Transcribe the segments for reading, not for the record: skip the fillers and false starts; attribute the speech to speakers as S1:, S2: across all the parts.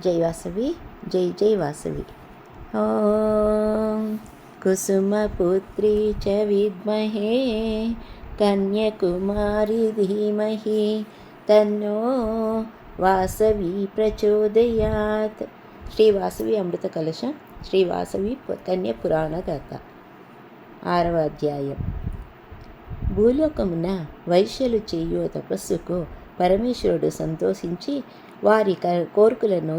S1: జై వాసవి, జై జై వాసవి. ఓం కుసుమపుత్రీ చ విద్మహే కన్యాకుమారి ధీమహి తన్నో వాసవి ప్రచోదయాత్. శ్రీ వాసవి అమృత కలశం, శ్రీ వాసవి కన్య పురాణ గాథ. 6వ అధ్యాయం. భూలోకమున వైశ్యులు చేయు తపస్సుకు పరమేశ్వరుడు సంతోషించి వారి కోర్కులను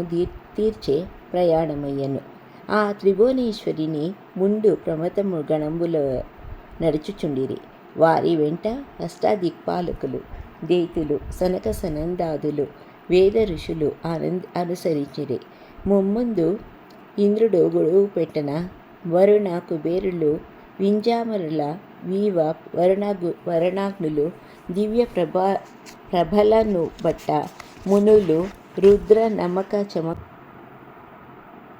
S1: తీర్చే ప్రయాణమయ్యను. ఆ త్రిభువనేశ్వరిని ముందు ప్రమథము గణంబులో నడుచుచుండిరి. వారి వెంట అష్టాదిక్పాలకులు, దైతులు, సనక సనందాదులు, వేద ఋషులు అనుసరించిరి. ముమ్ముందు ఇంద్రుడు గొడుగు పెట్టన వరుణ కుబేరులు, వింజామరుల వీవ వరుణాగ్నులు, దివ్య ప్రభలను బట్ట మునులు, రుద్ర నమక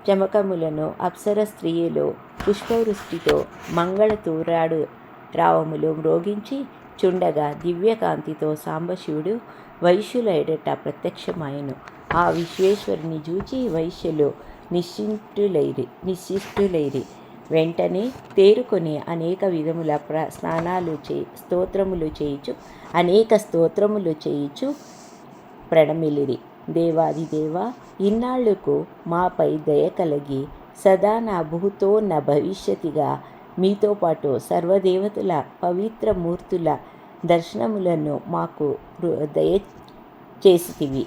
S1: చమకములను అప్సర స్త్రీయులు పుష్పవృష్టితో మంగళ తూరాడు రావములు మ్రోగించి చుండగా దివ్యకాంతితో సాంబశివుడు వైశ్యుల ఎడట ప్రత్యక్షమాయను. ఆ విశ్వేశ్వరుని చూచి వైశ్యులు నిశ్చిష్టులైరి. వెంటనే తేరుకొని అనేక విధముల స్తోత్రములు చేయుచు ప్రణమిలిరి. దేవాదిదేవ, ఇన్నాళ్లకు మాపై దయ కలిగి సదా నా భూతో నా భవిష్యత్తుగా మీతో పాటు సర్వదేవతల పవిత్రమూర్తుల దర్శనములను మాకు దయచేసితివి.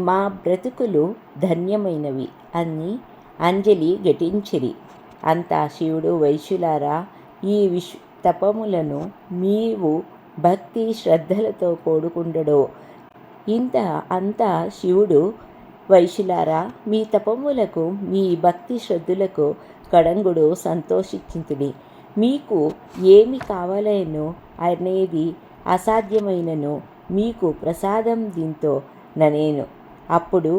S1: మా బ్రతుకులు ధన్యమైనవి అని అంజలి ఘటించిరి. అంతా శివుడు, వైశ్యులారా, ఈ తపములను నీవు భక్తి శ్రద్ధలతో కూడుకుండడో. అంతా శివుడు, వైశ్యులారా, మీ తపములకు మీ భక్తి శ్రద్ధులకు కడంగుడు సంతోషించుడి. మీకు ఏమి కావాలనో అనేది అసాధ్యమైనను మీకు ప్రసాదం దీంతో ననేను. అప్పుడు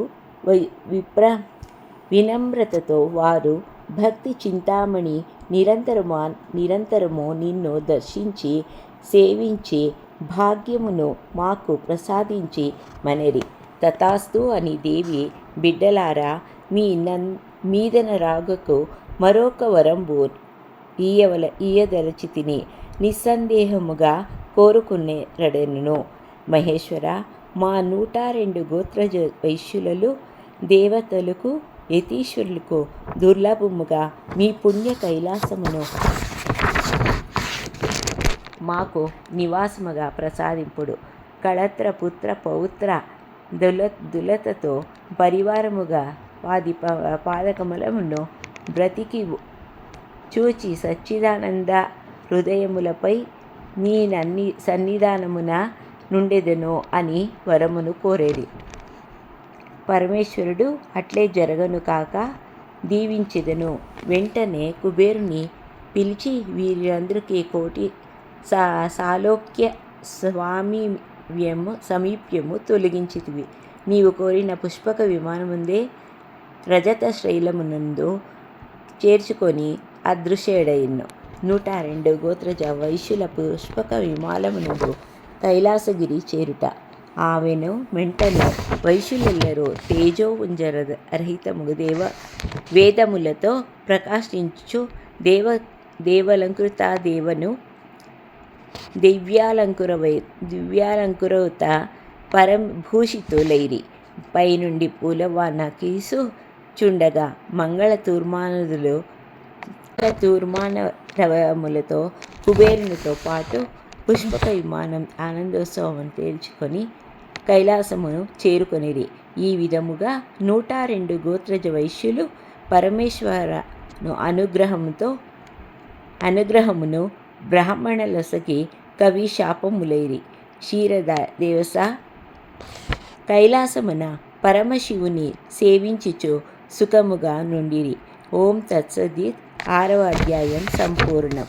S1: వినమ్రతతో వారు, భక్తి చింతామణి, నిరంతరము నిన్ను దర్శించి సేవించి భాగ్యమును మాకు ప్రసాదించి మనేరి. తథాస్తు అని దేవి, బిడ్డలారా, మీదన రాగకు మరొక వరంబు ఇయ్యదలచితిని నిస్సందేహముగా కోరుకునేరడెను. మహేశ్వర, మా 102 గోత్రజ వైశ్యులలో దేవతలకు యతీశ్వరులకు దుర్లభముగా మీ పుణ్య కైలాసమును మాకు నివాసముగా ప్రసాదింపుడు. కళత్ర పుత్ర పౌత్ర దులతతో పరివారముగా పాదకమలమును బ్రతికి చూచి సచ్చిదానంద హృదయములపై నీ సన్నిధానమున నుండెదను అని వరమును కోరేది. పరమేశ్వరుడు అట్లే జరగను కాక దీవించెదను. వెంటనే కుబేరుని పిలిచి, వీరందరికీ కోటి సాలోక్య సమీప్యము తొలగించితివి. నీవు కోరిన పుష్పక విమానముందే రజత శైలమునందు చేర్చుకొని అదృశ్యుడైను. 102 గోత్రజ వైశ్యుల పుష్పక విమానమునందు కైలాసగిరి చేరుట. ఆమెను వెంటనే వైశ్యులెల్లరూ తేజోపుంజరహితము వేదములతో ప్రకాశించు దేవలంకృత దేవను దివ్యాలంకురత పరభూషితులైరి. పైనుండి పూలవాన కీసు చుండగా మంగళ తూర్మానములతో కుబేరునితో పాటు పుష్పక విమానం ఆనందోత్సవం తేల్చుకొని కైలాసమును చేరుకొనిరి. ఈ విధముగా 102 గోత్రజ వైశ్యులు పరమేశ్వరను అనుగ్రహమును బ్రాహ్మణులసకి కవి శాపములైరి. క్షీరదేవస కైలాసమున పరమశివుని సేవించుచు సుఖముగా నుండిరి. ఓం తత్సదిత్. 6వ అధ్యాయం సంపూర్ణం.